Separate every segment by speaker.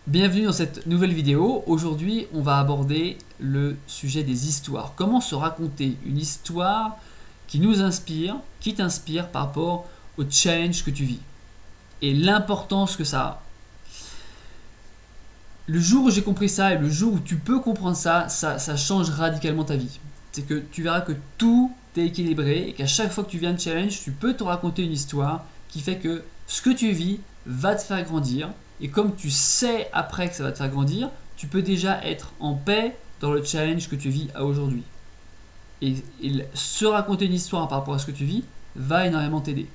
Speaker 1: Bienvenue dans cette nouvelle vidéo. Aujourd'hui, on va aborder le sujet des histoires. Comment se raconter une histoire qui nous inspire, qui t'inspire par rapport au challenge que tu vis et l'importance que ça a. Le jour où j'ai compris ça et le jour où tu peux comprendre ça, ça change radicalement ta vie. C'est que tu verras que tout est équilibré et qu'à chaque fois que tu viens de challenge, tu peux te raconter une histoire qui fait que ce que tu vis va te faire grandir. Et comme tu sais après que ça va te faire grandir, tu peux déjà être en paix dans le challenge que tu vis à aujourd'hui. Et se raconter une histoire par rapport à ce que tu vis va énormément t'aider.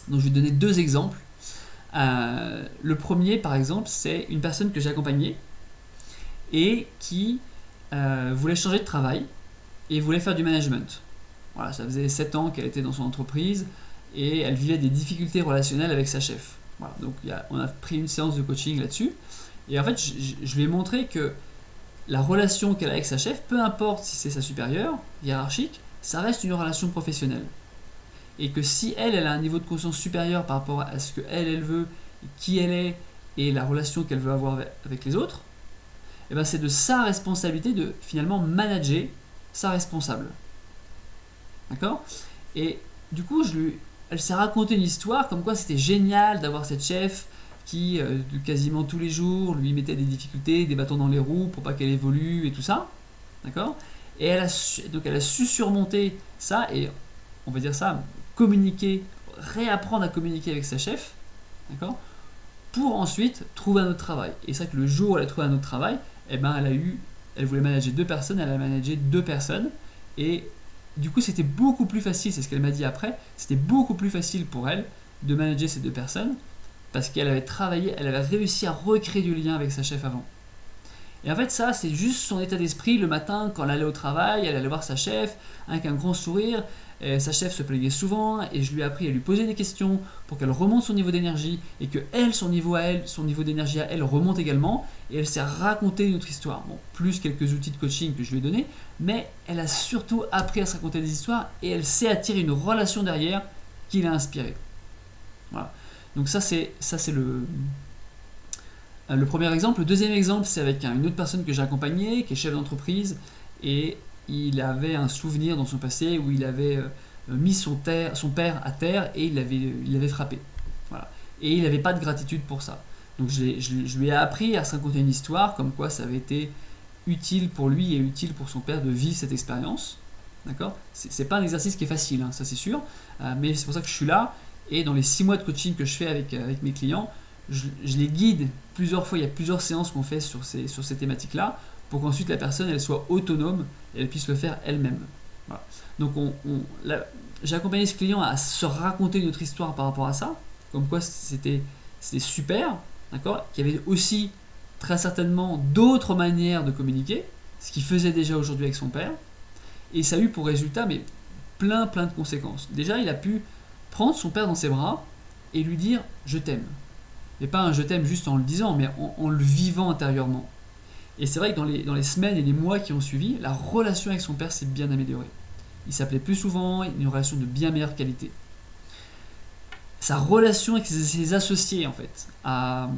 Speaker 1: Donc je vais te donner deux exemples. Le premier, par exemple, c'est une personne que j'ai accompagnée et qui voulait changer de travail et voulait faire du management. Voilà, ça faisait 7 ans qu'elle était dans son entreprise et elle vivait des difficultés relationnelles avec sa chef. Voilà, donc on a pris une séance de coaching là-dessus. Et en fait, je lui ai montré que la relation qu'elle a avec sa chef, peu importe si c'est sa supérieure, hiérarchique, ça reste une relation professionnelle. Et que si elle a un niveau de conscience supérieur par rapport à ce qu'elle veut, qui elle est et la relation qu'elle veut avoir avec les autres, et ben c'est de sa responsabilité de finalement manager sa responsable. D'accord? Et du coup, elle s'est raconté une histoire comme quoi c'était génial d'avoir cette chef qui, quasiment tous les jours, lui mettait des difficultés, des bâtons dans les roues pour pas qu'elle évolue et tout ça. D'accord? Et donc elle a su surmonter ça et, on va dire ça, communiquer, réapprendre à communiquer avec sa chef. D'accord? Pour ensuite trouver un autre travail. Et c'est vrai que le jour où elle a trouvé un autre travail, eh ben elle voulait manager deux personnes, elle a managé deux personnes. Et du coup, c'était beaucoup plus facile, c'est ce qu'elle m'a dit après, c'était beaucoup plus facile pour elle de manager ces deux personnes parce qu'elle avait travaillé, elle avait réussi à recréer du lien avec sa chef avant. Et en fait, ça, c'est juste son état d'esprit le matin quand elle allait au travail, elle allait voir sa chef avec un grand sourire. Et sa chef se plaignait souvent et je lui ai appris à lui poser des questions pour qu'elle remonte son niveau d'énergie et que elle, son niveau d'énergie à elle remonte également. Et elle s'est raconté une autre histoire. Bon, plus quelques outils de coaching que je lui ai donnés, mais elle a surtout appris à se raconter des histoires et elle sait attirer une relation derrière qui l'a inspirée. Voilà. Donc ça c'est le premier exemple. Le deuxième exemple, c'est avec une autre personne que j'ai accompagnée, qui est chef d'entreprise, et il avait un souvenir dans son passé où il avait mis son père à terre et il l'avait frappé. Voilà. Et il n'avait pas de gratitude pour ça. Donc je lui ai appris à se raconter une histoire, comme quoi ça avait été utile pour lui et utile pour son père de vivre cette expérience. D'accord? C'est pas un exercice qui est facile, hein, ça c'est sûr, mais c'est pour ça que je suis là. Et dans les 6 mois de coaching que je fais avec mes clients, je les guide plusieurs fois, il y a plusieurs séances qu'on fait sur ces thématiques-là, pour qu'ensuite la personne elle soit autonome et elle puisse le faire elle-même. Voilà. Donc j'ai accompagné ce client à se raconter une autre histoire par rapport à ça, comme quoi c'était super, d'accord, qu'il y avait aussi très certainement d'autres manières de communiquer, ce qu'il faisait déjà aujourd'hui avec son père, et ça a eu pour résultat mais plein de conséquences. Déjà, il a pu prendre son père dans ses bras et lui dire je t'aime. Et pas un je t'aime juste en le disant, mais en le vivant intérieurement. Et c'est vrai que dans les semaines et les mois qui ont suivi, la relation avec son père s'est bien améliorée. Il s'appelait plus souvent, il a une relation de bien meilleure qualité. Sa relation avec ses associés, en fait, a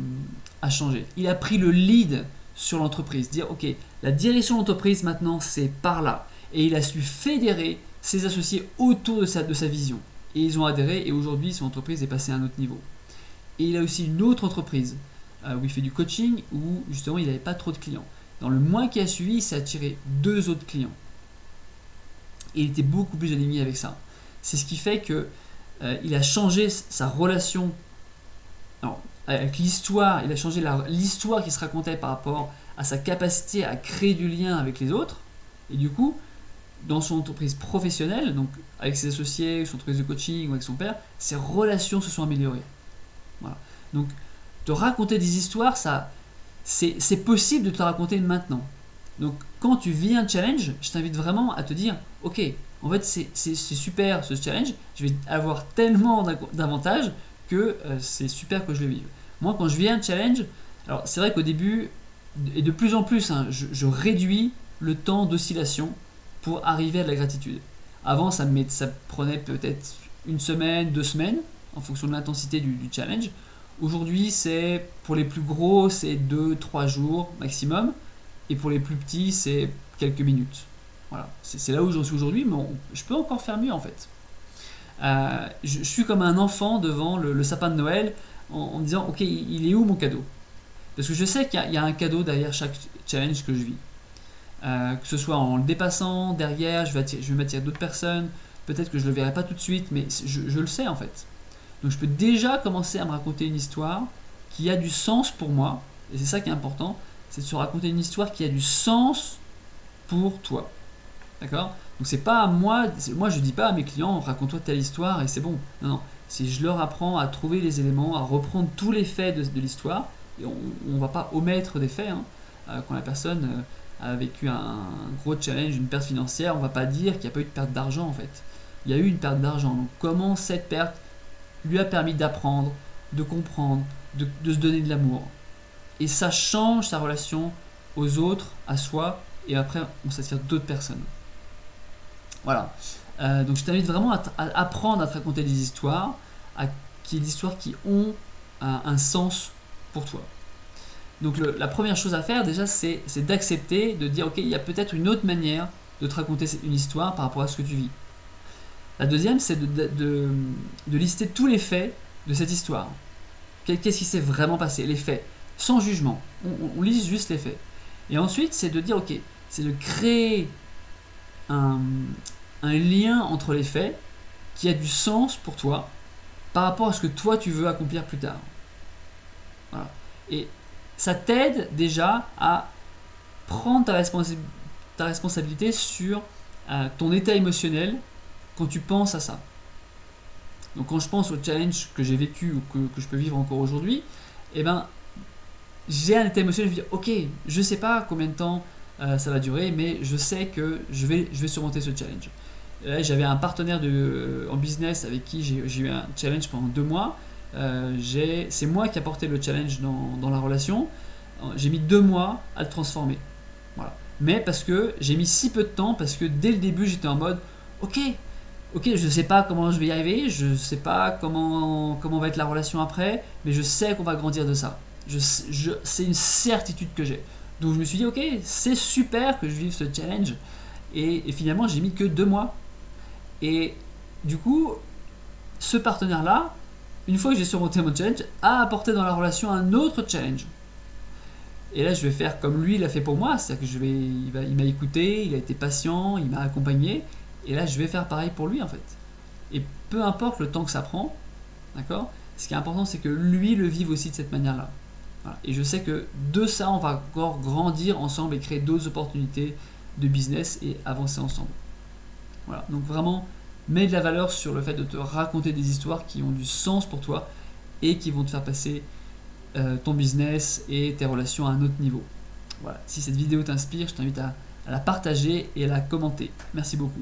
Speaker 1: changé. Il a pris le lead sur l'entreprise, dire ok, la direction de l'entreprise maintenant c'est par là. Et il a su fédérer ses associés autour de sa vision. Et ils ont adhéré et aujourd'hui son entreprise est passée à un autre niveau. Et il a aussi une autre entreprise où il fait du coaching, où justement il n'avait pas trop de clients. Dans le mois qui a suivi, il s'est attiré 2 autres clients. Et il était beaucoup plus aligné avec ça. C'est ce qui fait que il a changé sa relation avec l'histoire. Il a changé l'histoire qui se racontait par rapport à sa capacité à créer du lien avec les autres. Et du coup, dans son entreprise professionnelle, donc avec ses associés, son entreprise de coaching ou avec son père, ses relations se sont améliorées. Voilà. Donc, te raconter des histoires, c'est possible de te raconter maintenant. Donc, quand tu vis un challenge, je t'invite vraiment à te dire, ok, en fait, c'est super ce challenge, je vais avoir tellement d'avantages que c'est super que je le vive. Moi, quand je vis un challenge, alors c'est vrai qu'au début, et de plus en plus, hein, je réduis le temps d'oscillation pour arriver à de la gratitude. Avant, ça prenait peut-être 1 semaine, 2 semaines, en fonction de l'intensité du challenge. Aujourd'hui, c'est pour les plus gros, c'est 2-3 jours maximum, et pour les plus petits, c'est quelques minutes. Voilà, c'est là où j'en suis aujourd'hui, mais je peux encore faire mieux en fait. Je suis comme un enfant devant le sapin de Noël en me disant ok, il est où mon cadeau? Parce que je sais qu'il y a un cadeau derrière chaque challenge que je vis. Que ce soit en le dépassant, derrière, je vais m'attirer d'autres personnes, peut-être que je le verrai pas tout de suite, mais je le sais en fait. Donc je peux déjà commencer à me raconter une histoire qui a du sens pour moi, et c'est ça qui est important, c'est de se raconter une histoire qui a du sens pour toi. D'accord? Donc c'est pas à moi, moi je dis pas à mes clients raconte-toi telle histoire et c'est bon. Non, non. Si je leur apprends à trouver les éléments, à reprendre tous les faits de l'histoire, et on va pas omettre des faits, hein. Quand la personne a vécu un gros challenge, une perte financière, on va pas dire qu'il n'y a pas eu de perte d'argent en fait. Il y a eu une perte d'argent. Donc comment cette perte lui a permis d'apprendre, de comprendre, de se donner de l'amour. Et ça change sa relation aux autres, à soi, et après on s'attire d'autres personnes. Voilà. Donc je t'invite vraiment à apprendre à te raconter des histoires, qui des histoires qui ont un sens pour toi. Donc la première chose à faire déjà, c'est d'accepter, de dire ok, il y a peut-être une autre manière de te raconter une histoire par rapport à ce que tu vis. La deuxième, c'est de lister tous les faits de cette histoire. Qu'est-ce qui s'est vraiment passé? Les faits, sans jugement. On lise juste les faits. Et ensuite, c'est de dire ok, c'est de créer un lien entre les faits qui a du sens pour toi par rapport à ce que toi tu veux accomplir plus tard. Voilà. Et ça t'aide déjà à prendre ta responsabilité sur ton état émotionnel quand tu penses à ça. Donc quand je pense au challenge que j'ai vécu ou que je peux vivre encore aujourd'hui, eh ben, j'ai un état émotionnel, je me dis ok, je sais pas combien de temps ça va durer, mais je sais que je vais surmonter ce challenge. Là, j'avais un partenaire en business avec qui j'ai eu un challenge pendant 2 mois. C'est moi qui ai porté le challenge dans la relation. J'ai mis 2 mois à le transformer. Voilà. Mais parce que j'ai mis si peu de temps, parce que dès le début j'étais en mode ok, je sais pas comment je vais y arriver, je sais pas comment va être la relation après, mais je sais qu'on va grandir de ça. C'est une certitude que j'ai. Donc je me suis dit ok, c'est super que je vive ce challenge. Et finalement j'ai mis que 2 mois. Et du coup, ce partenaire-là, une fois que j'ai surmonté mon challenge, a apporté dans la relation un autre challenge. Et là, je vais faire comme lui, il a fait pour moi, c'est-à-dire que il m'a écouté, il a été patient, il m'a accompagné, et là, je vais faire pareil pour lui en fait. Et peu importe le temps que ça prend, d'accord? Ce qui est important, c'est que lui le vive aussi de cette manière-là. Voilà. Et je sais que de ça, on va encore grandir ensemble et créer d'autres opportunités de business et avancer ensemble. Voilà. Donc vraiment, mets de la valeur sur le fait de te raconter des histoires qui ont du sens pour toi et qui vont te faire passer ton business et tes relations à un autre niveau. Voilà. Si cette vidéo t'inspire, je t'invite à la partager et à la commenter. Merci beaucoup.